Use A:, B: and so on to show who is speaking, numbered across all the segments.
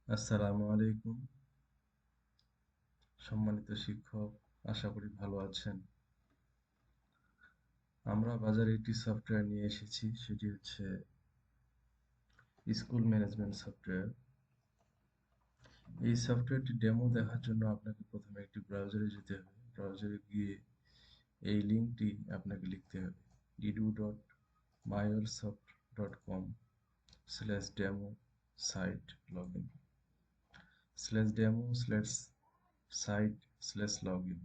A: আসসালামু আলাইকুম। সম্মানিত শিক্ষক, আশা করি ভালো আছেন। আমরা বাজারে একটি সফটওয়্যার নিয়ে এসেছি, সেটি হচ্ছে স্কুল ম্যানেজমেন্ট সফটওয়্যার। এই সফটওয়্যারটি ডেমো দেখার জন্য আপনাকে প্রথমে একটি ব্রাউজারে যেতে হবে। ব্রাউজারে গিয়ে এই লিঙ্কটি আপনাকে লিখতে হবে: edu.myoursoft.com/demo site login /demo/site/login।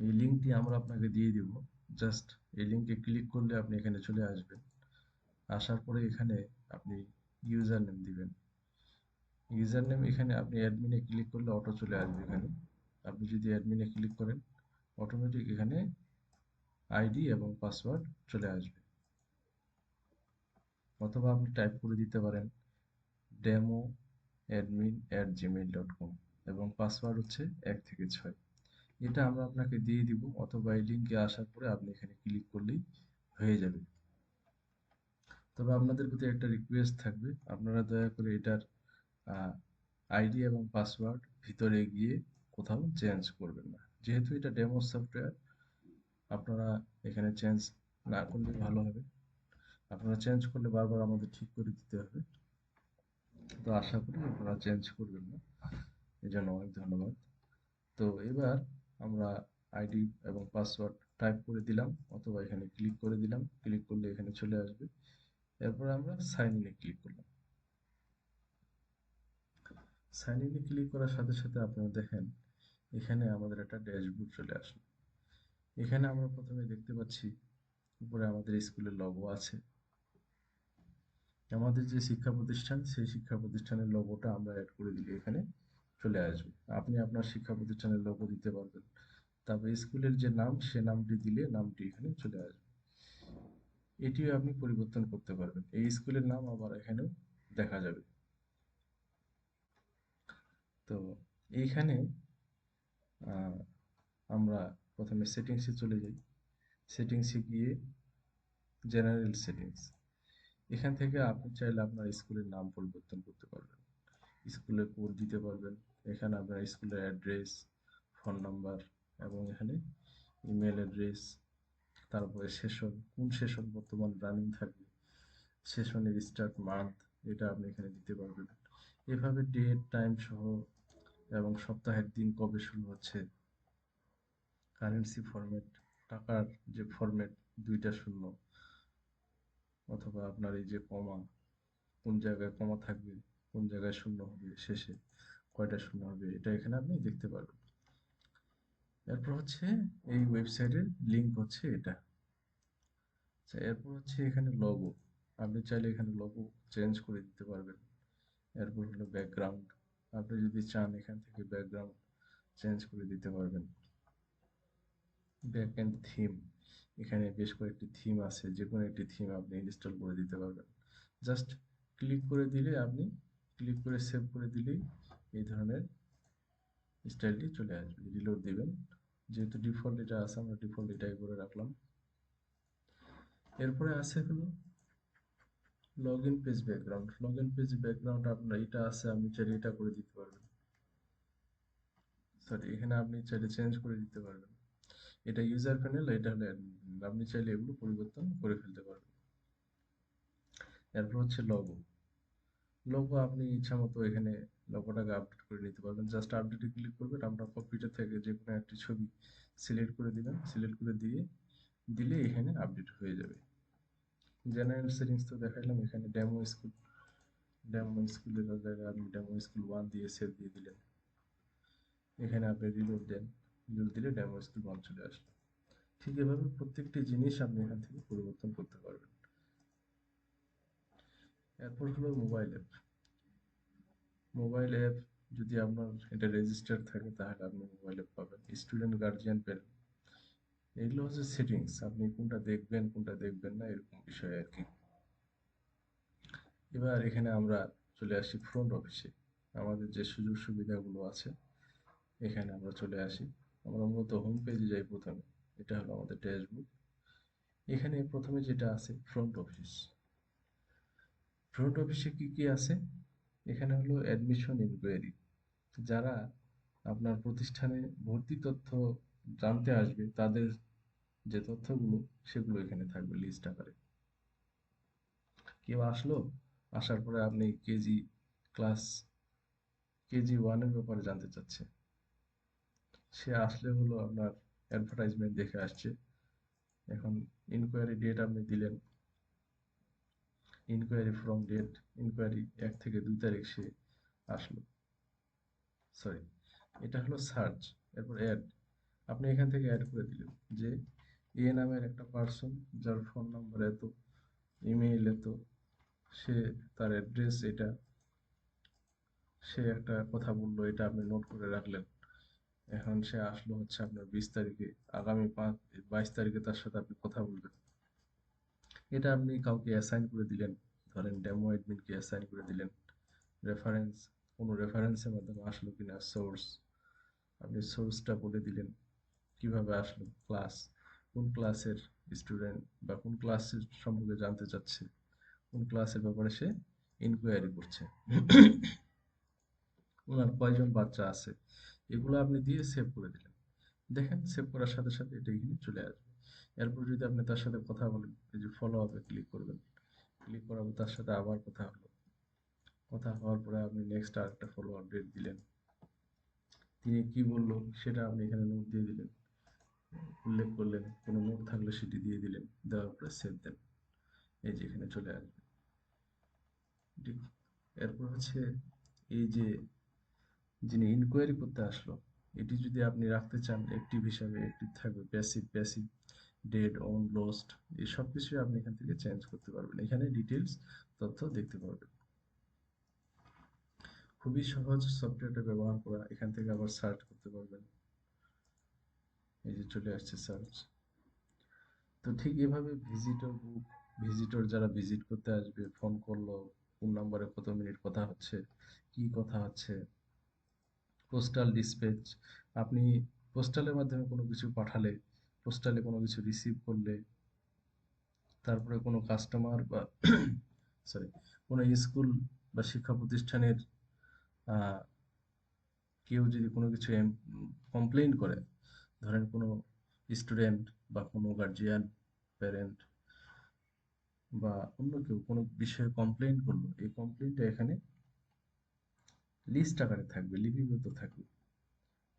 A: এই লিঙ্কটি আমরা আপনাকে দিয়ে দিব। জাস্ট এই লিঙ্কে ক্লিক করলে আপনি এখানে চলে আসবেন। আসার পরে এখানে আপনি ইউজার নেম দিবেন। ইউজার নেম এখানে আপনি অ্যাডমিনে ক্লিক করলে অটো চলে আসবে এখানে। আপনি যদি অ্যাডমিনে ক্লিক করেন, অটোমেটিক এখানে আইডি এবং পাসওয়ার্ড চলে আসবে। অথবা আপনি টাইপ করে দিতে পারেন demo@gmail.com এবং পাসওয়ার্ড হচ্ছে 1 থেকে 6। এটা আমরা আপনাকে দিয়ে দিব, অথবা এই লিঙ্কে আসার পরে আপনি এখানে ক্লিক করলেই হয়ে যাবে। তবে আপনাদের প্রতি একটা রিকোয়েস্ট থাকবে, আপনারা দয়া করে এটার আইডি এবং পাসওয়ার্ড ভিতরে গিয়ে কোথাও চেঞ্জ করবেন না। যেহেতু এটা ডেমো সফটওয়্যার, আপনারা এখানে চেঞ্জ না করলে ভালো হবে। আপনারা চেঞ্জ করলে বারবার আমাদের ঠিক করে দিতে হবে। তো আশা করি আপনারা চেঞ্জ করবেন না। এই জন্য অনেক ধন্যবাদ। তো এবার আমরা আইডি এবং পাসওয়ার্ড টাইপ করে দিলাম, অথবা এখানে ক্লিক করে দিলাম। ক্লিক করলে এখানে চলে আসবে। এরপর আমরা সাইন ইনে ক্লিক করলাম। সাইন ইনে ক্লিক করার সাথে সাথে আপনারা দেখেন এখানে আমাদের একটা ড্যাশবোর্ড চলে আসলো। এখানে আমরা প্রথমে দেখতে পাচ্ছি উপরে আমাদের স্কুলের লোগো আছে। আমাদের যে শিক্ষা প্রতিষ্ঠান, সেই শিক্ষা প্রতিষ্ঠানের লোগোটা আমরা অ্যাড করে দিলে এখানে চলে আসবে। আপনি আপনার শিক্ষা প্রতিষ্ঠানের লোগো দিতে পারবেন। তারপরে স্কুলের যে নাম, সে নামটি দিলে নামটি এখানে চলে আসবে। এটিও আপনি পরিবর্তন করতে পারবেন। এই স্কুলের নাম আবার এখানেও দেখা যাবে। তো এইখানে আহ, আমরা প্রথমে সেটিংসে চলে যাই। সেটিংসে গিয়ে জেনারেল সেটিংস, এখান থেকে আপনি চাইলে আপনার স্কুলের নাম পরিবর্তন করতে পারবেন, স্কুলের কোড দিতে পারবেন। এখানে আপনার স্কুলের অ্যাড্রেস, ফোন নাম্বার এবং এখানে ইমেল অ্যাড্রেস, তারপরে সেশন, কোন সেশন বর্তমান রানিং থাকবে, সেশনের স্টার্ট মান্থ, এটা আপনি এখানে দিতে পারবেন। এভাবে ডেট টাইম সহ এবং সপ্তাহের দিন কবে শুরু হচ্ছে, কারেন্সি ফরম্যাট, টাকার যে ফরম্যাট, 2টা শূন্য, অথবা আপনার এই যে কমা, কোন জায়গায় কমা থাকবে, কোন জায়গায় শূন্য হবে, শেষে কয়টা শূন্য হবে, এটা এখানে আপনি দেখতে পারবেন। এরপর হচ্ছে এই ওয়েবসাইটের লিঙ্ক হচ্ছে এটা। আচ্ছা, এরপর হচ্ছে এখানে লোগো। আপনি চাইলে এখানে লোগো চেঞ্জ করে দিতে পারবেন। এরপর হলো ব্যাকগ্রাউন্ড, আপনি যদি চান এখান থেকে ব্যাকগ্রাউন্ড চেঞ্জ করে দিতে পারবেন। ব্যাক এন্ড থিম, এখানে বেশ কয়েকটি থিম আছে, যে কোনো একটি থিম আপনি ইনস্টল করে দিতে পারবেন। জাস্ট ক্লিক করে দিলে আপনি, ক্লিক করে সেভ করে দিলেই এই ধরনের স্টাইলটি চলে আসবে। রিলোড দিবেন, যেহেতু ডিফল্ট এটা আছে আমরা ডিফল্ট এটাই করে রাখলাম। এরপরে আছে হলো log in page background. Log in page background আপনার এটা আছে, আপনি চাইলে এটা করে দিতে পারবেন। সরি, এখানে আপনি চাইলে চেঞ্জ করে দিতে পারবেন। এটা ইউজার প্যানেল, এটা হলো অ্যাডমিন প্যানেল, আপনি চাইলে এগুলো পরিবর্তন করে ফেলতে পারবেন। এরপর হচ্ছে লোগো। লোগো আপনি ইচ্ছা মতো এখানে লোগোটাকে আপডেট করে নিতে পারবেন। জাস্ট আপডেটে ক্লিক করবেন, আপনার কম্পিউটার থেকে যে কোনো একটি ছবি সিলেক্ট করে দিবেন। সিলেক্ট করে দিয়ে দিলে এখানে আপডেট হয়ে যাবে। জেনারেল সেটিংস তো দেখাইলাম। এখানে ডেমো স্কুল, ডেমো স্কুলের জায়গায় আপনি ডেমো স্কুল 1 দিয়ে সেভ দিয়ে দিলেন। এখানে আপনি রিলোড দেন, রিলোড দিলে ডেমো স্কুল 1 চলে আসলো। ঠিক এভাবে প্রত্যেকটি জিনিস আপনি এখান থেকে পরিবর্তন করতে পারবেন। এরপর হলো মোবাইল অ্যাপ। মোবাইল অ্যাপ যদি আপনার এটা রেজিস্টার থাকে তাহলে আপনি মোবাইল অ্যাপ পাবেন। স্টুডেন্ট গার্জিয়ান প্যানেল, এগুলো হচ্ছে সেটিংস, আপনি কোনটা দেখবেন কোনটা দেখবেন না, এরকম বিষয় আর কি। এবার এখানে আমরা চলে আসি ফ্রন্ট অফিসে। আমাদের যে সুযোগ সুবিধাগুলো আছে এখানে আমরা চলে আসি। আমরা মূলত হোম পেজে যাই প্রথমে। এটা হলো আমাদের ড্যাশবোর্ড। এখানে প্রথমে যেটা আছে ফ্রন্ট অফিস। ফ্রন্ট অফিসে কি কি আছে? এখানে হলো অ্যাডমিশন ইনকোয়ারি, যারা আপনার প্রতিষ্ঠানে ভর্তি তথ্য জানতে আসবে তাদের যে তথ্যগুলো সেগুলো এখানে থাকবে লিস্ট আকারে। কেউ আসলো, আসার পরে আপনি ক্লাস কেজি ওয়ানের ব্যাপারে জানতে চাচ্ছে, সে আসলে হলো আপনার অ্যাডভার্টাইজমেন্ট দেখে আসছে। এখন ইনকোয়ারি ডেট আপনি দিলেন, ইনকোয়ারি ফ্রম ডেট, ইনকোয়ারি 1 থেকে 2 তারিখ সে আসলো। সরি, এটা হলো সার্চ। এরপর অ্যাড, আপনি এখান থেকে অ্যাড করে দিলেন যে এ নামের একটা পার্সন, যার ফোন নাম্বার এত, ইমেইল এত, সে তার অ্যাড্রেস এটা, সে একটা কথা বললো, এটা আপনি নোট করে রাখলেন। এখন সে আসলো হচ্ছে আপনার 20 তারিখে, আগামী 22 তারিখে তার সাথে আপনি কথা বলবেন। এটা আপনি কাউকে অ্যাসাইন করে দিলেন, ধরেন ডেমো অ্যাডমিনকে অ্যাসাইন করে দিলেন। রেফারেন্স, কোনো রেফারেন্সের মাধ্যমে আসলো কিনা, সোর্স, আপনি সোর্সটা বলে দিলেন। কিভাবে আসলো, ক্লাস, কোন ক্লাসের স্টুডেন্ট বা কোন ক্লাসের সম্পর্কে জানতে চাচ্ছে, কোন ক্লাসের ব্যাপারে সে ইনকোয়ারি করছে, ওনার কয়জন বাচ্চা আছে, এগুলো আপনি দিয়ে সেভ করে দিলেন। দেখেন সেভ করার সাথে সাথে এটা এখানে চলে আসবে। এরপর যদি আপনি তার সাথে কথা বলেন, এই যে ফলো আপে ক্লিক করবেন, ক্লিক করার পর তার সাথে আবার কথা হলো, কথা হওয়ার পরে আপনি নেক্সট আরেকটা ফলো আপ ডেট দিলেন, তিনি কি বললো সেটা আপনি এখানে নোট দিয়ে দিলেন, উল্লেখ করলেন, কোনো নোট থাকলে সেটি দিয়ে দিলেন, দেওয়ার পরে সেভ দেন। এই যে এখানে চলে আসবে। ঠিক, এরপর হচ্ছে এই যে যিনি ইনকোয়ারি করতে আসলো, এটি যদি আপনি রাখতে চান অ্যাক্টিভ হিসাবে, অ্যাক্টিভ থাকবে, passive passive, dead on lost, এই সব কিছুই আপনি এখান থেকে চেঞ্জ করতে পারবেন, এখানে ডিটেলস তথ্য দেখতে পারবেন। খুবই সহজ সফটওয়্যারটা ব্যবহার করা, এখান থেকে আবার সার্চ করতে পারবেন। এই যে চলে আসছে সার্চ। তো ঠিক এভাবে ভিজিটর বুক, ভিজিটর যারা ভিজিট করতে আসবে, ফোন করলো, কোন নাম্বারে কত মিনিট কথা হচ্ছে, কি কথা হচ্ছে, পোস্টাল ডিসপ্যাচ, আপনি পোস্টালের মাধ্যমে কোনো কিছু পাঠালে, পোস্টালে কোনো কিছু রিসিভ করলে, তারপরে কোনো কাস্টমার বা সরি, কোনো স্কুল বা শিক্ষা প্রতিষ্ঠানের আহ, কেউ যদি কোনো কিছু কমপ্লেইন করে, ধরেন কোনো স্টুডেন্ট বা কোনো গার্জিয়ান, প্যারেন্ট বা অন্য কেউ কোনো বিষয়ে কমপ্লেইন করলো, এই কমপ্লেইনটা এখানে লিস্ট আকারে থাকবে, লিপিবদ্ধ থাকবে।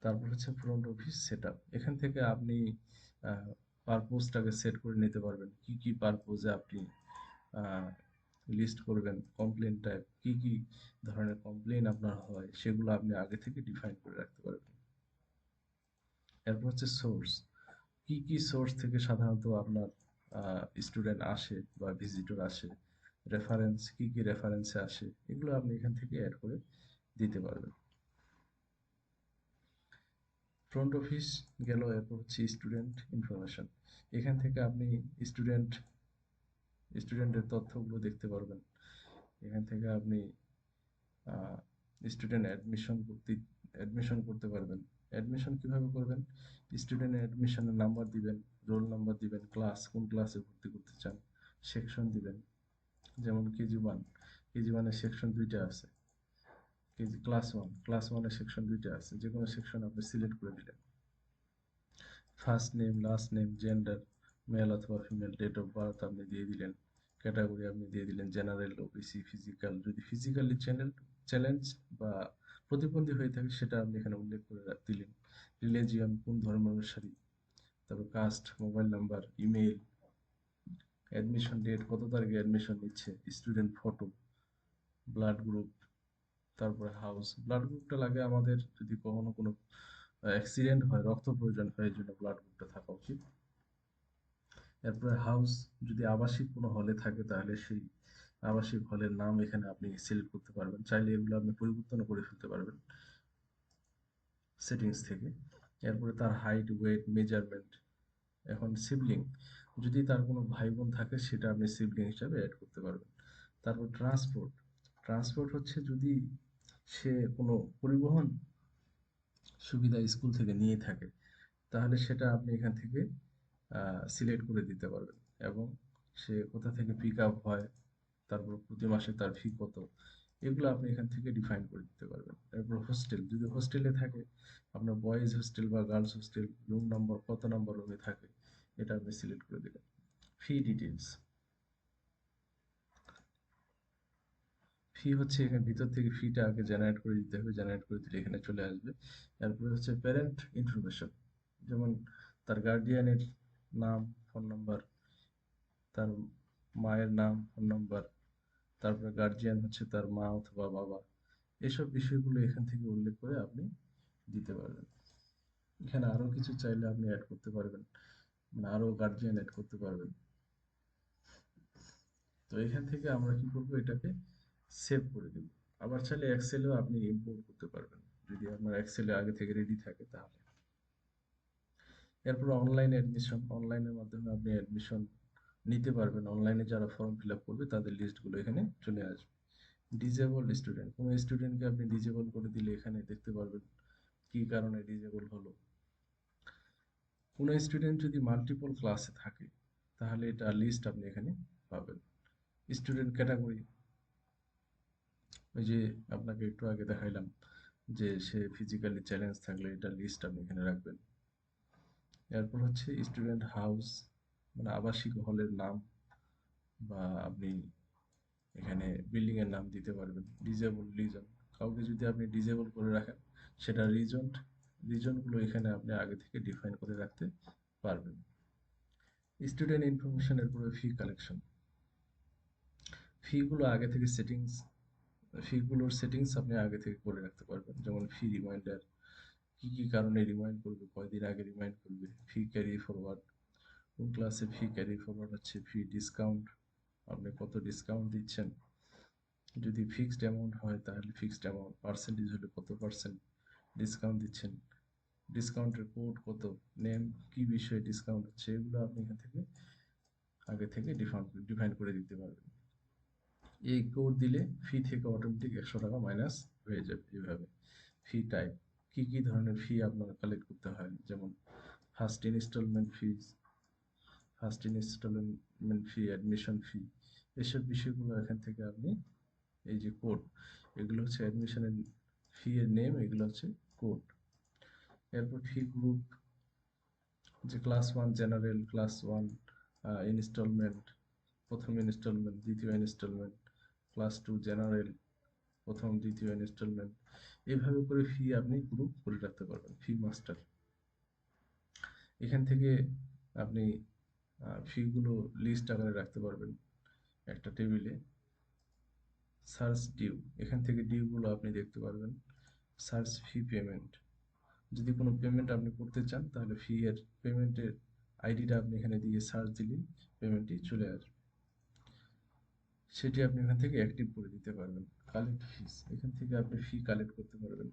A: তারপর হচ্ছে ফ্রন্ট অফিস সেটআপ, এখান থেকে আপনি পারপোজটাকে সেট করে নিতে পারবেন, কি কি পারপোজে আপনি লিস্ট করবেন, কমপ্লেন টাইপ, কি কি ধরনের কমপ্লেন আপনার হয় সেগুলো আপনি আগে থেকে ডিফাইন করে রাখতে পারবেন। এরপর হচ্ছে সোর্স, কি কি সোর্স থেকে সাধারণত আপনার স্টুডেন্ট আসে বা ভিজিটর আসে, রেফারেন্স, কি কি রেফারেন্সে আসে, এগুলো আপনি এখান থেকে অ্যাড করে দিতে পারবেন। ফ্রন্ট অফিস গেল, এরপর হচ্ছে স্টুডেন্ট ইনফরমেশন, এখান থেকে আপনি স্টুডেন্ট স্টুডেন্টের তথ্যগুলো দেখতে পারবেন। এখান থেকে আপনি স্টুডেন্ট অ্যাডমিশন করতে পারবেন। অ্যাডমিশন কিভাবে করবেন, স্টুডেন্ট অ্যাডমিশনের নাম্বার দিবেন, রোল নাম্বার দিবেন, ক্লাস, কোন ক্লাসে ভর্তি করতে চান, সেকশন দিবেন। যেমন কেজি 1, কেজি 1-এর সেকশন 2টা আছে, ক্লাস 1-এর সেকশন 2টা আছে, যে কোনো সেকশন আপনি সিলেক্ট করে দিলেন। First name, last name, gender, male অথবা ফিমেল, ডেট অফ বার্থ আপনি দিয়ে দিলেন, ক্যাটাগরি আপনি দিয়ে দিলেন জেনারেল, ওবিসি, ফিজিক্যাল, যদি ফিজিক্যালি চ্যালেঞ্জ বা প্রতিবন্ধী হয়ে থাকে সেটা আপনি এখানে উল্লেখ করে দিলেন, রিলিজিয়ন, কোন ধর্ম অনুসারী, তারপর caste, mobile number, email, admission date, কত তারিখে অ্যাডমিশন নিচ্ছে, স্টুডেন্ট ফটো, ব্লাড গ্রুপ, তারপরে হাউস, ব্লাড গ্রুপটা লাগে আমাদের যদি কখনো কোনো অ্যাক্সিডেন্ট হয়, রক্ত প্রয়োজন হয়, এই জন্য ব্লাড গ্রুপটা থাকা উচিত। এরপরে হাউস, যদি আবাসিক কোনো হলে থাকে তাহলে সেই আবাসিক হলের নাম এখানে আপনি সিলেক্ট করতে পারবেন, চাইলে এগুলো আপনি পরিবর্তন করে ফেলতে পারবেন সেটিংস থেকে। এরপরে তার হাইট, ওয়েট, মেজারমেন্ট। এখন সিবলিং, যদি তার কোনো ভাই বোন থাকে সেটা আপনি সিবলিং হিসাবে অ্যাড করতে পারবেন। তারপর ট্রান্সপোর্ট, ট্রান্সপোর্ট হচ্ছে যদি সে কোনো পরিবহন সুবিধা স্কুল থেকে নিয়ে থাকে তাহলে সেটা আপনি এখান থেকে সিলেক্ট করে দিতে পারবেন, এবং সে কোথা থেকে পিক আপ হয়, তারপর প্রতি মাসে তার ফি কত, এগুলো আপনি এখান থেকে ডিফাইন করে দিতে পারবেন। এরপর হোস্টেল, যদি হোস্টেলে থাকে আপনার বয়েজ হোস্টেল বা গার্লস হোস্টেল, রুম নম্বর কত নম্বর রুমে থাকে এটা আপনি সিলেক্ট করে দিলেন। ফি ডিটেলস, ফি হচ্ছে এখানে ভিতর থেকে ফিটা আগে জেনারেট করে দিতে হবে, জেনারেট করে দিলে এখানে চলে আসবে। তারপরে হচ্ছে প্যারেন্ট ইনফরমেশন, যেমন তার গার্ডিয়ানের নাম, ফোন নাম্বার, তার মায়ের নাম, ফোন নাম্বার, তারপরে গার্জিয়ান হচ্ছে তার মা অথবা বাবা, এসব বিষয়গুলো এখান থেকে উল্লেখ করে আপনি দিতে পারবেন। এখানে আরো কিছু চাইলে আপনি অ্যাড করতে পারবেন, মানে আরো গার্জিয়ান অ্যাড করতে পারবেন। তো এখান থেকে আমরা কি করব, এটাকে সেভ করে দেব। আবার চাইলে এক্সেলেও আপনি ইম্পোর্ট করতে পারবেন যদি আপনার এক্সেলে আগে থেকে রেডি থাকে তাহলে। এরপর অনলাইন অ্যাডমিশন, অনলাইনের মাধ্যমে আপনি অ্যাডমিশন নিতে পারবেন। অনলাইনে যারা ফর্ম ফিল আপ করবে তাদের লিস্টগুলো এখানে চলে আসবে। ডিজেবল স্টুডেন্ট, কোনো স্টুডেন্টকে আপনি ডিজেবল করে দিলে এখানে দেখতে পারবেন কি কারণে ডিজেবল হলো। কোনো স্টুডেন্ট যদি মাল্টিপল ক্লাসে থাকে তাহলে এটা লিস্ট আপনি এখানে পাবেন। স্টুডেন্ট ক্যাটাগরি, ওই যে আপনাকে একটু আগে দেখাইলাম যে সে ফিজিক্যালি চ্যালেঞ্জ থাকলে এটা লিস্ট আপনি এখানে রাখবেন। এরপর হচ্ছে স্টুডেন্ট হাউস, মানে আবাসিক হলের নাম, বা আপনি এখানে বিল্ডিং এর নাম দিতে পারবেন। ডিজেবল রিজন, কাউকে যদি আপনি ডিজেবল করে রাখেন সেটা রিজনগুলো এখানে আপনি আগে থেকে ডিফাইন করে রাখতে পারবেন। স্টুডেন্ট ইনফরমেশনের পরে ফি কালেকশন, ফিগুলো আগে থেকে ফিগুলোর সেটিংস আপনি আগে থেকে করে রাখতে পারবেন। যেমন ফি রিমাইন্ডার, কি কি কারণে রিমাইন্ড করবে, কয়দিন আগে রিমাইন্ড করবে। ফি ক্যারি ফরওয়ার্ড, কোন ক্লাসে ফি ক্যারি ফরওয়ার্ড হচ্ছে। ফি ডিসকাউন্ট, আপনি কত ডিসকাউন্ট দিচ্ছেন। যদি ফিক্সড অ্যামাউন্ট হয় তাহলে ফিক্সড অ্যামাউন্ট, পার্সেন্টেজ হলে কত পার্সেন্ট ডিসকাউন্ট দিচ্ছেন। ডিসকাউন্টের কোড কত, নেম, কি বিষয়ে ডিসকাউন্ট হচ্ছে, এগুলো আপনি এখান থেকে আগে থেকে ডিফাইন করে দিতে পারবেন। এই কোড দিলে ফি থেকে অটোমেটিক 100 টাকা মাইনাস হয়ে যাবে। এইভাবে ফি টাইপ, কি কি ধরনের ফি আপনার কালেক্ট করতে হয়, যেমন ফার্স্ট ইনস্টলমেন্ট ফিজ, অ্যাডমিশন ফি, এসব বিষয়গুলো এখান থেকে আপনি, এই যে কোড, এগুলো হচ্ছে অ্যাডমিশনের ফি এর নেম, এগুলো হচ্ছে কোড। এরপর ফি গ্রুপ, যে class one general, class one instalment, প্রথম ইনস্টলমেন্ট, দ্বিতীয় ইনস্টলমেন্ট, ক্লাস টু জেনারেল, প্রথম দ্বিতীয় ইনস্টলমেন্ট, এইভাবে করে ফি আপনি গ্রুপ করে রাখতে পারবেন। ফি মাস্টার, এখান থেকে আপনি ফিগুলো লিস্ট আকারে রাখতে পারবেন একটা টেবিলে। সার্চ ডিউ, এখান থেকে ডিউগুলো আপনি দেখতে পারবেন। সার্চ ফি পেমেন্ট, যদি কোনো পেমেন্ট আপনি করতে চান তাহলে ফি এর পেমেন্টের আইডিটা আপনি এখানে দিয়ে সার্চ দিলেই পেমেন্টটি চলে আসবে, সেটি আপনি এখান থেকে অ্যাক্টিভ করে দিতে পারবেন। কালেক্ট ফিস, এখান থেকে আপনি ফি কালেক্ট করতে পারবেন।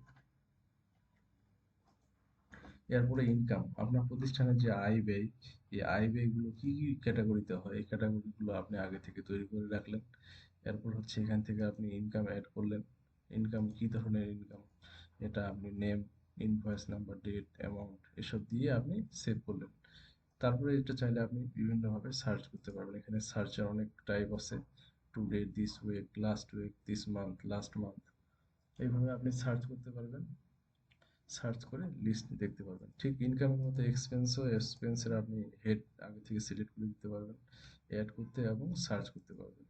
A: এরপরে ইনকাম, আপনার প্রতিষ্ঠানের যে আয় ব্যয়, এই আয় ব্যয়গুলো কি কি ক্যাটাগরিতে হয় এই ক্যাটাগরিগুলো আপনি আগে থেকে তৈরি করে রাখলেন। এরপর হচ্ছে এখান থেকে আপনি ইনকাম অ্যাড করলেন। ইনকাম কি ধরনের ইনকাম, এটা আপনি name, invoice number, date, amount, এসব দিয়ে আপনি সেভ করলেন। তারপরে এটা চাইলে আপনি বিভিন্নভাবে সার্চ করতে পারবেন। এখানে সার্চের অনেক টাইপ আছে, to date, this week, this month, last month, এইভাবে আপনি সার্চ করতে পারবেন। সার্চ করে লিস্ট দেখতে পারবেন। ঠিক ইনকামের মতো এক্সপেন্সের আপনি হেড আগে থেকে সিলেক্ট করে দিতে পারবেন, অ্যাড করতে এবং সার্চ করতে পারবেন।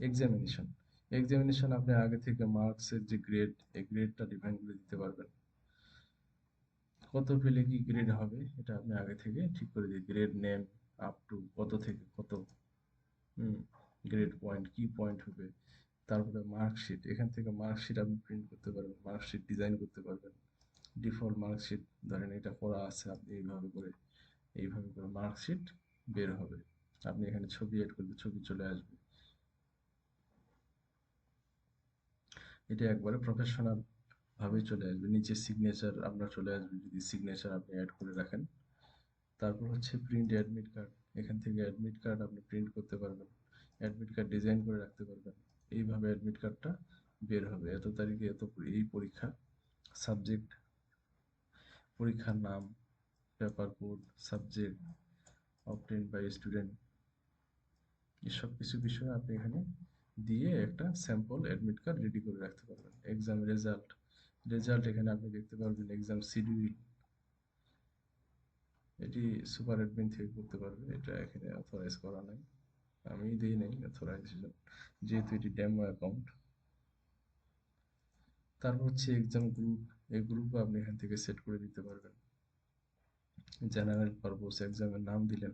A: এক্সামিনেশন, আপনি আগে থেকে মার্কসের যে গ্রেড, এই গ্রেডটা ডিফাইন করে দিতে পারবেন। কত পেলে কি গ্রেড হবে এটা আপনি আগে থেকে ঠিক করে দিই। গ্রেড নেম, আপ টু কত থেকে কত, গ্রেড পয়েন্ট, কি পয়েন্ট হবে। তারপরে মার্কশিট, এখান থেকে মার্কশিট আপনি প্রিন্ট করতে পারবেন, মার্কশিট ডিজাইন করতে পারবেন। ডিফল্ট মার্কশিট, ধরেন এটা করা আছে, আপনি এইভাবে করে মার্কশিট বের হবে। আপনি এখানে ছবি এড করলে ছবি চলে আসবে। এটা একবারে প্রফেশনাল ভাবে চলে আসবে। নিচে সিগনেচার আপনার চলে আসবে যদি সিগনেচার আপনি অ্যাড করে রাখেন। তারপর হচ্ছে প্রিন্ট অ্যাডমিট কার্ড, এখান থেকে অ্যাডমিট কার্ড আপনি প্রিন্ট করতে পারবেন, অ্যাডমিট কার্ড ডিজাইন করে রাখতে পারবেন। এইভাবে অ্যাডমিট কার্ডটা বের হবে। এত তারিখে এই পরীক্ষা, সাবজেক্ট, পরীক্ষার নাম, paper code, subject, obtained by student, এসব কিছু বিষয় আপনি এখানে দিয়ে একটা স্যাম্পল অ্যাডমিট কার্ড রেডি করে রাখতে পারবেন। এক্সাম রেজাল্ট এখানে আপনি দেখতে পারবেন। এক্সাম শিডিউল এটি সুপার অ্যাডমিন থেকে করতে পারবেন, এটা এখানে অথরাইজ করা নাই, আমি দিই নাই অথরাইজেশন, যেহেতু এটি ডেমো অ্যাকাউন্ট। তারপর হচ্ছে এক্সাম গ্রুপ, এই গ্রুপ আপনি এখান থেকে সেট করে দিতে পারবেন। জেনারেল পারপোজ এক্সামের নাম দিলেন,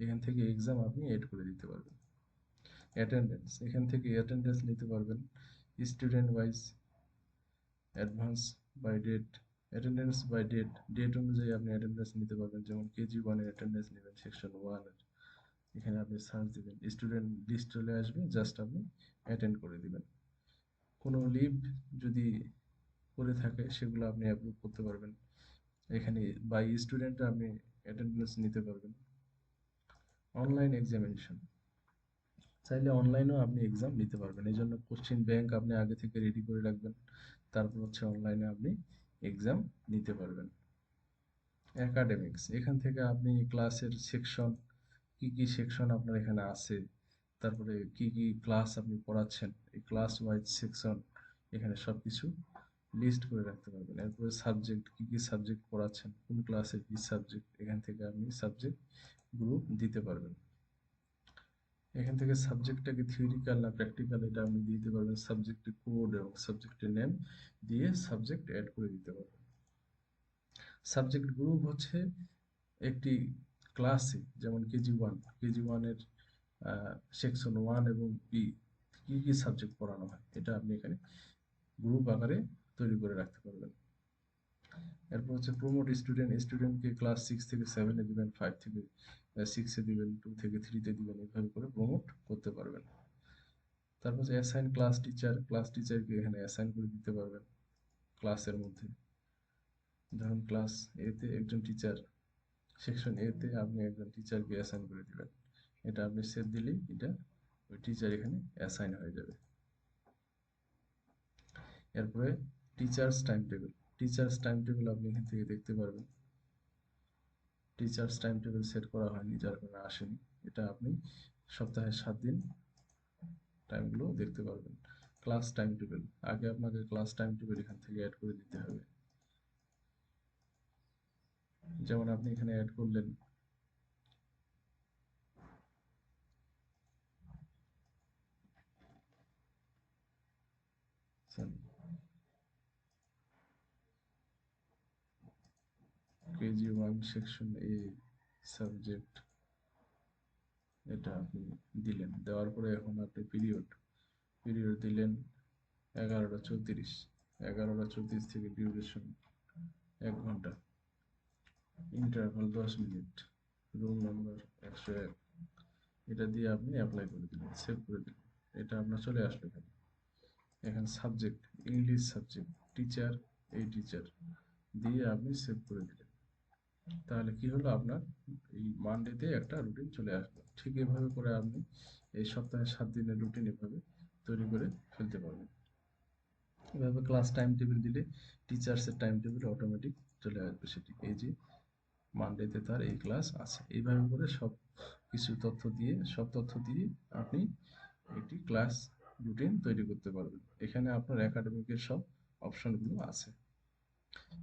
A: এখান থেকে এক্সাম আপনি এড করে দিতে পারবেন। অ্যাটেন্ডেন্স, এখান থেকে অ্যাটেন্ডেন্স নিতে পারবেন student wise, advance by date, attendance by date, date অনুযায়ী আপনি অ্যাটেন্ডেন্স নিতে পারবেন। যেমন কেজি ওয়ানের অ্যাটেন্ডেন্স নেবেন সেকশন ওয়ানের, এখানে আপনি সার্চ দিবেন, স্টুডেন্ট লিস্ট চলে আসবে, জাস্ট আপনি অ্যাটেন্ড করে দিবেন। কোনো লিভ যদি করে থাকে সেগুলো আপনি অ্যাপ্রুভ করতে পারবেন। এখানে বাই স্টুডেন্ট আপনি অ্যাটেন্ডেন্স নিতে পারবেন। অনলাইন এক্সামিনেশন, চাইলে অনলাইনেও আপনি এক্সাম নিতে পারবেন, এই জন্য কোশ্চেন ব্যাংক আপনি আগে থেকে রেডি করে রাখবেন, তারপর হচ্ছে অনলাইনে আপনি এক্সাম নিতে পারবেন। একাডেমিক্স, এখান থেকে আপনি ক্লাসের সেকশন, কি কি সেকশন আপনার এখানে আছে, তারপরে কি কি ক্লাস আপনি পড়াচ্ছেন, এই ক্লাস ওয়াইজ সেকশন এখানে সব কিছু লিস্ট করে রাখতে পারবেন। এরপরে সাবজেক্ট, কি কি সাবজেক্ট পড়াচ্ছেন, কোন ক্লাসের কি সাবজেক্ট, এখান থেকে আপনি সাবজেক্ট গ্রুপ দিতে পারবেন। এখান থেকে সাবজেক্টটা কি থিওরিক্যাল না প্র্যাকটিক্যাল এটা আপনি দিতে পারবেন, সাবজেক্টের কোড এবং সাবজেক্টের নেম দিয়ে সাবজেক্ট অ্যাড করে দিতে পারবেন। সাবজেক্ট গ্রুপ হচ্ছে একটি ক্লাসে, যেমন কেজি ওয়ানের সেকশন ওয়ান এবং বি কি কি সাবজেক্ট পড়ানো হয়, এটা আপনি এখানে গ্রুপ আকারে তৈরি করে রাখতে পারবেন। এরপর হচ্ছে প্রমোট স্টুডেন্ট, স্টুডেন্টকে ক্লাস 6 থেকে 7 এ দিবেন, 5 থেকে 6 এ দিবেন, 2 থেকে 3 তে দিবেন, এইভাবে করে প্রমোট করতে পারবেন। তারপর হচ্ছে অ্যাসাইন ক্লাস টিচার, ক্লাস টিচারকে এখানে অ্যাসাইন করে দিতে পারবেন ক্লাসের মধ্যে। ধরুন ক্লাস এ তে একজন টিচার, সেকশন এ তে আপনি একজন টিচারকে অ্যাসাইন করে দিবেন, এটা আপনি সেভ দিলেই এটা ওই টিচার এখানে অ্যাসাইন হয়ে যাবে। এরপরে teachers time table, teachers time table আপনি এখান থেকে দেখতে পারবেন। টিচার্স টাইম টেবিল সেট করা হয়নি যার কারণে আসেনি, এটা আপনি সপ্তাহে 7 দিন টাইমগুলো দেখতে পারবেন। ক্লাস টাইম টেবিল, আগে আপনাকে ক্লাস টাইম টেবিল এখান থেকে অ্যাড করে দিতে হবে। যেমন আপনি এখানে অ্যাড করলেন কেজি ওয়ান সেকশন এ সাবজেক্ট, এটা আপনি দিলেন, দেওয়ার পরে এখন আপনি পিরিয়ড দিলেন 11টা 34, 11টা 34 থেকে ডিউরেশন 1 ঘন্টা, ইন্টারভাল 10 মিনিট, রুল নাম্বার 101, এটা দিয়ে আপনি অ্যাপ্লাই করে দিলেন, সেভ করে দিলেন, এটা আপনার চলে আসলো এখানে। এখানে সাবজেক্ট, ইংলিশ সাবজেক্ট, টিচার, এই টিচার দিয়ে আপনি সেভ করে দিলেন। তাহলে কি হলো, আপনার এই মানডেতে একটা রুটিন চলে আসলো। ঠিক এভাবে করে আপনি এই সপ্তাহে 7 দিনের রুটিন এভাবে তৈরি করে ফেলতে পারবেন। এভাবে ক্লাস টাইম টেবিল দিলে টিচার্সের টাইম টেবিল অটোমেটিক চলে আসবে, সেটি এই যে মানডেতে তার এই ক্লাস আছে, এইভাবে করে সব তথ্য দিয়ে আপনি একটি ক্লাস রুটিন তৈরি করতে পারবেন। এখানে আপনার একাডেমিকের সব অপশনগুলো আছে।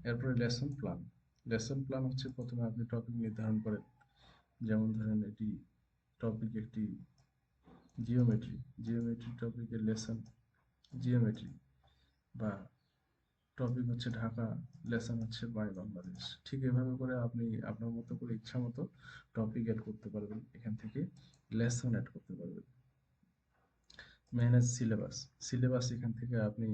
A: এরপরে লেসন প্ল্যান হচ্ছে প্রথমে আপনি টপিক নির্ধারণ করেন, যেমন ধরেন এটি টপিক একটি জিওমেট্রি টপিকের লেসন জিওমেট্রি, বা টপিক হচ্ছে ঢাকা, লেসন হচ্ছে বাই বাংলাদেশ। ঠিক এভাবে করে আপনি আপনার মতো করে ইচ্ছা মতো টপিক অ্যাড করতে পারবেন, এখান থেকে লেসন অ্যাড করতে পারবেন। ম্যানেজ সিলেবাস এখান থেকে আপনি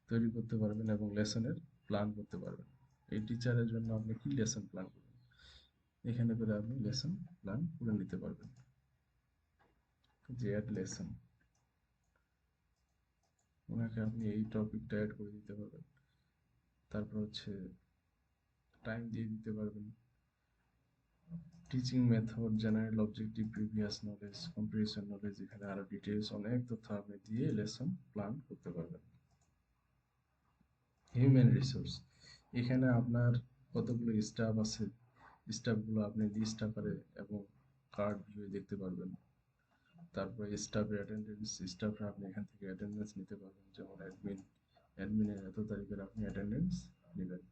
A: তৈরি করতে পারবেন এবং লেসনের প্ল্যান করতে পারবেন। এই টিচারের জন্য আপনি কি লেসন প্ল্যান করবেন, এখানে করে আপনি লেসন প্ল্যান করে নিতে পারবেন। যে অ্যাড লেসন, ওনাকে আপনি এই টপিকটা অ্যাড করে দিতে পারবেন। তারপর হচ্ছে টাইম দিয়ে দিতে পারবেন। Teaching method, general objective, previous knowledge, comparison knowledge, এখানে আরো ডিটেলস অনেক তথ্য আপনি দিয়ে লেসন প্ল্যান করতে পারবেন। হিউম্যান রিসোর্স, এখানে আপনার কতগুলো স্টাফ আছে, স্টাফগুলো আপনি লিস্ট আকারে এবং কার্ড ভিউ দেখতে পারবেন। তারপরে স্টাফের অ্যাটেন্ডেন্স, স্টাফরা আপনি এখান থেকে অ্যাটেন্ডেন্স নিতে পারবেন, যেমন অ্যাডমিনের এত তারিখের আপনি অ্যাটেন্ডেন্স নেবেন।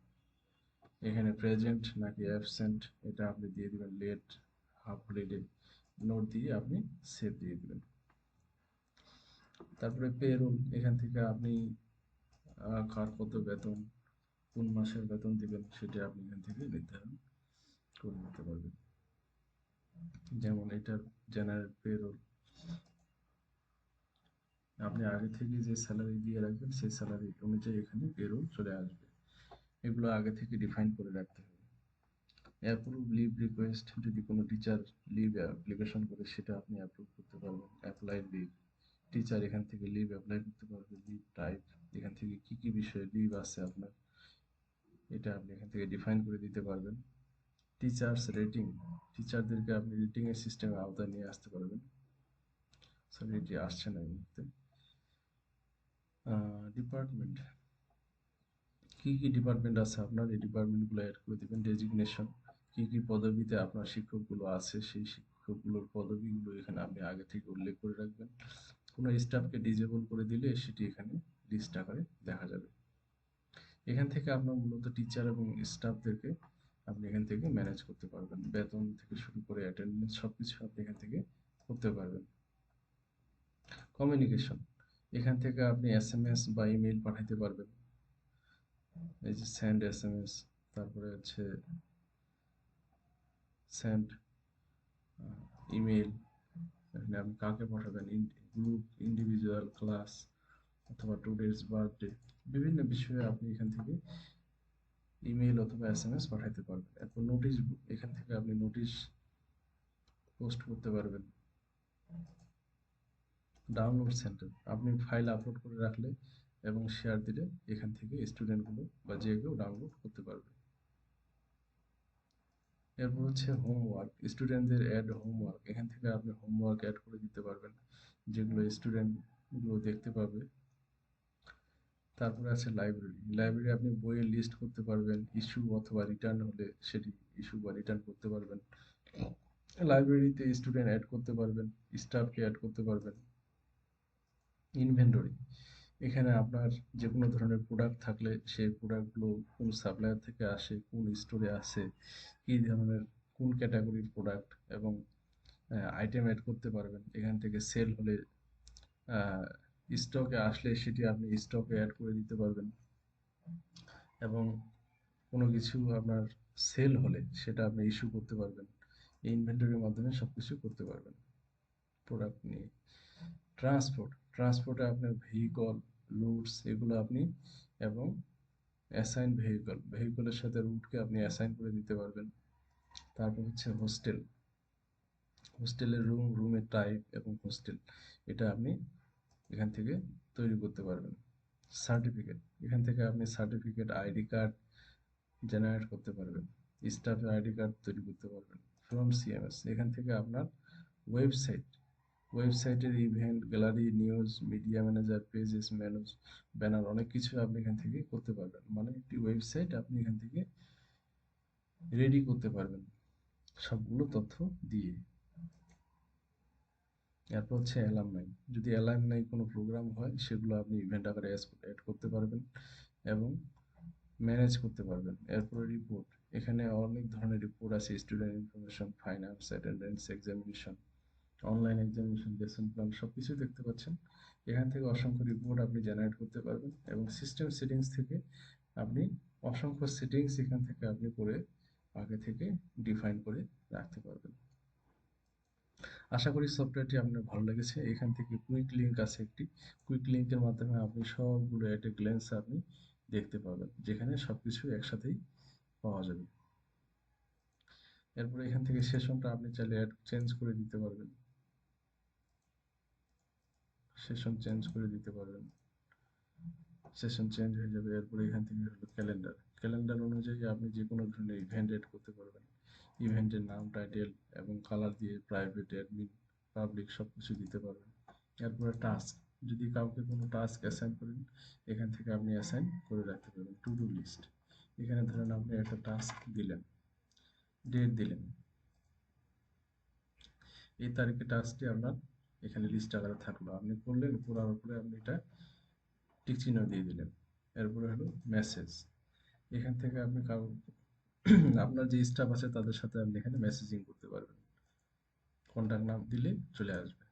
A: এখানে প্রেজেন্ট নাকি অ্যাবসেন্ট এটা আপনি দিয়ে দিবেন, লেট, হাফ হলিডে নোট দিয়ে আপনি সেভ দিয়ে দিবেন। তারপরে পেরোল, এখান থেকে আপনি কার কত বেতন, কোন মাসের বেতন দিবেন সেটা আপনি এখান থেকে নির্ধারণ করে নিতে পারবেন। যেমন এটার জেনারেল পেরোল, আপনি আগে থেকে যে স্যালারি দিয়ে রাখবেন সেই স্যালারি অনুযায়ী এখানে পেরোল চলে আসবে। এগুলো আগে থেকে ডিফাইন করে রাখতে হবে। অ্যাপ্রুভ লিভ রিকোয়েস্ট, যদি কোনো টিচার লিভ অ্যাপ্লিকেশন করে সেটা আপনি অ্যাপ্রুভ করতে পারবেন। অ্যাপ্লাই লিভ, টিচার এখান থেকে লিভ অ্যাপ্লাই করতে পারবে। লিভ টাইপ, এখান থেকে কি কি বিষয়ে লিভ আছে আপনার এটা আপনি এখান থেকে ডিফাইন করে দিতে পারবেন। টিচার্স রেটিং, টিচারদেরকে আপনি রেটিং এর সিস্টেমে আওতায় নিয়ে আসতে পারবেন। সরি, এটি আসছে না এই মুহূর্তে। ডিপার্টমেন্ট, কি কি ডিপার্টমেন্ট আছে আপনার, এই ডিপার্টমেন্টগুলো অ্যাড করে দিবেন। ডেজিগনেশন, কি কি পদবিতে আপনার শিক্ষকগুলো আছে সেই শিক্ষকগুলোর পদবিগুলো এখানে আপনি আগে থেকে উল্লেখ করে রাখবেন। কোনো স্টাফকে ডিজেবল করে দিলে সেটি এখানে লিস্ট আকারে দেখা যাবে। এখান থেকে আপনার মূলত টিচার এবং স্টাফদেরকে আপনি এখান থেকে ম্যানেজ করতে পারবেন। বেতন থেকে শুরু করে অ্যাটেন্ডেন্স সবকিছু আপনি এখান থেকে করতে পারবেন। কমিউনিকেশন, এখান থেকে আপনি এসএমএস বা ইমেইল পাঠাতে পারবেন। এই যে সেন্ড এসএমএস, তারপরে হচ্ছে সেন্ড ইমেইল, এখানে আপনি কাকে পাঠাবেন, গ্রুপ, ইন্ডিভিজুয়াল, ক্লাস অথবা টুডেজ বার্থডে, বিভিন্ন বিষয়ে আপনি এখান থেকে ইমেইল অথবা এসএমএস পাঠাতে পারবেন। এরপর নোটিশ, এখান থেকে আপনি নোটিশ পোস্ট করতে পারবেন। ডাউনলোড সেন্টার, আপনি ফাইল আপলোড করে রাখলে এবং শেয়ার দিলে এখান থেকে স্টুডেন্টগুলো বা যে কেউ ডাউনলোড করতে পারবে। এরপর হচ্ছে হোমওয়ার্ক, স্টুডেন্টদের অ্যাড হোমওয়ার্ক, এখান থেকে আপনি হোমওয়ার্ক অ্যাড করে দিতে পারবেন যেগুলো স্টুডেন্টগুলো দেখতে পাবে। তারপরে আছে লাইব্রেরি, লাইব্রেরি আপনি বইয়ের লিস্ট করতে পারবেন, ইস্যু অথবা রিটার্ন হলে সেটি ইস্যু বা রিটার্ন করতে পারবেন। লাইব্রেরিতে স্টুডেন্ট অ্যাড করতে পারবেন, স্টাফকে অ্যাড করতে পারবেন। ইনভেন্টরি, এখানে আপনার যে কোনো ধরনের প্রোডাক্ট থাকলে সেই প্রোডাক্টগুলো কোন সাপ্লায়ার থেকে আসে, কোন স্টোরে আসে, কী ধরনের কোন ক্যাটাগরির প্রোডাক্ট এবং আইটেম অ্যাড করতে পারবেন। এখান থেকে সেল হলে স্টকে আসলে সেটি আপনি স্টকে অ্যাড করে দিতে পারবেন এবং কোনো কিছু আপনার সেল হলে সেটা আপনি ইস্যু করতে পারবেন। এই ইনভেন্টরির মাধ্যমে সবকিছু করতে পারবেন প্রোডাক্ট নিয়ে। ট্রান্সপোর্টে আপনার ভেহিকল, রুটস এগুলো আপনি এবং অ্যাসাইন ভেহিকলের সাথে রুটকে আপনি অ্যাসাইন করে দিতে পারবেন। তারপর হচ্ছে হোস্টেলের রুমের টাইপ এবং হোস্টেল, এটা আপনি এখান থেকে তৈরি করতে পারবেন। সার্টিফিকেট, এখান থেকে আপনি সার্টিফিকেট, আইডি কার্ড জেনারেট করতে পারবেন। স্টাফের আইডি কার্ড তৈরি করতে পারবেন। ফ্রম সিএমএস, এখান থেকে আপনার ওয়েবসাইটের event, gallery, news, media manager, pages, menus, banner অনেক কিছু আপনি এখান থেকে করতে পারবেন। মানে একটি ওয়েবসাইট আপনি এখান থেকে রেডি করতে পারবেন সবগুলো তথ্য দিয়ে। এরপর হচ্ছে অ্যালামনাই, যদি অ্যালামনাই কোনো প্রোগ্রাম হয় সেগুলো আপনি ইভেন্ট আকারে অ্যাড করতে পারবেন এবং ম্যানেজ করতে পারবেন। এরপরে রিপোর্ট, এখানে অনেক ধরনের রিপোর্ট আছে, student information, finance, attendance, examination, online examination, lesson plan সবকিছু দেখতে পাচ্ছেন। এখান থেকে অসংখ্য রিপোর্ট আপনি জেনারেট করতে পারবেন এবং সিস্টেম সেটিংস থেকে আপনি অসংখ্য সেটিংস এখান থেকে আপনি করে আগে থেকে ডিফাইন করে রাখতে পারবেন। আশা করি সফটওয়্যারটি আপনার ভালো লেগেছে। এখান থেকে কুইক লিঙ্ক আছে একটি, কুইক লিঙ্কের মাধ্যমে আপনি সবগুলো এট এ গ্ল্যান্স আপনি দেখতে পাবেন, যেখানে সবকিছু একসাথেই পাওয়া যাবে। এরপরে এখান থেকে সেশনটা আপনি চাইলে চেঞ্জ করে দিতে পারবেন, সেশন চেঞ্জ করে দিতে পারবেন, সেশন চেঞ্জ হয়ে যাবে। এরপরে এখান থেকে হলো ক্যালেন্ডার, ক্যালেন্ডার অনুযায়ী আপনি যে কোনো ধরনের ইভেন্ট এড করতে পারবেন। ইভেন্টের নাম, টাইটেল এবং কালার দিয়ে প্রাইভেট, অ্যাডমিন, পাবলিক সব কিছু দিতে পারবেন। এরপরে টাস্ক, যদি কাউকে কোনো টাস্ক অ্যাসাইন করেন এখান থেকে আপনি অ্যাসাইন করে রাখতে পারবেন। টু ডু লিস্ট, এখানে ধরেন আপনি একটা টাস্ক দিলেন, ডেট দিলেন, এই তারিখে টাস্কটি আপনার এখানে লিস্ট আকারে থাকলো, আপনি করলেন, করার পরে আপনি এটা টিক চিহ্ন দিয়ে দিলেন। এরপরে হলো মেসেজ, এখান থেকে আপনি আপনার যে স্টাফ আছে তাদের সাথে আপনি এখানে মেসেজিং করতে পারবেন, কন্ট্যাক্ট নাম দিলে চলে আসবে।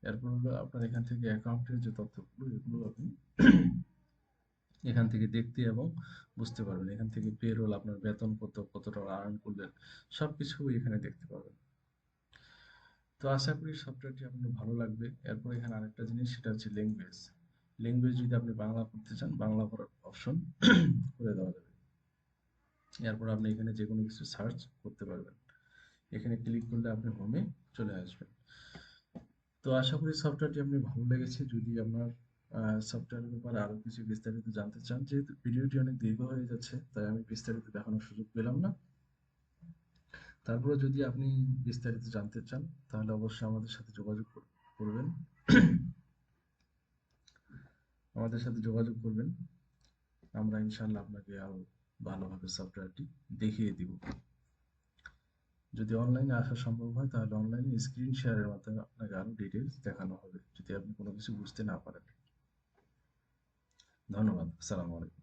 A: এরপর হলো আপনার এখান থেকে অ্যাকাউন্টের যে তথ্যগুলো, এগুলো আপনি এখান থেকে দেখতে এবং বুঝতে পারবেন। এখান থেকে পেরোল, আপনার বেতন কত, কত টাকা আর্ন করলেন, সবকিছু এখানে দেখতে পাবেন। তো আশা করি সফটওয়্যারটি আপনার ভালো লাগবে। এরপর এখানে আরেকটা জিনিস, সেটা হচ্ছে ল্যাঙ্গুয়েজ। ল্যাঙ্গুয়েজ যদি আপনি বাংলা করতে চান, বাংলা করার অপশন করে দেওয়া যাবে। এরপর আপনি এখানে যে কোনো কিছু সার্চ করতে পারবেন। এখানে ক্লিক করলে আপনি হোমে চলে আসবেন। তো আশা করি সফটওয়্যারটি আপনি ভালো লেগেছে। যদি আপনার সফটওয়্যারের ব্যাপারে আরো কিছু বিস্তারিত জানতে চান, যেহেতু ভিডিওটি অনেক দীর্ঘ হয়ে যাচ্ছে তাই আমি বিস্তারিত দেখানোর সুযোগ পেলাম না। তারপরে যদি আপনি বিস্তারিত জানতে চান তাহলে অবশ্যই আমাদের সাথে যোগাযোগ করবেন। আমাদের সাথে যোগাযোগ করবেন, আমরা ইনশাল্লাহ আপনাকে আরো ভালোভাবে সফটওয়্যারটি দেখিয়ে দিব। যদি অনলাইনে আসা সম্ভব হয় তাহলে অনলাইনে স্ক্রিন শেয়ারের মাধ্যমে আপনাকে আরো ডিটেলস দেখানো হবে, যদি আপনি কোনো কিছু বুঝতে না পারেন। ধন্যবাদ। আসসালামু আলাইকুম।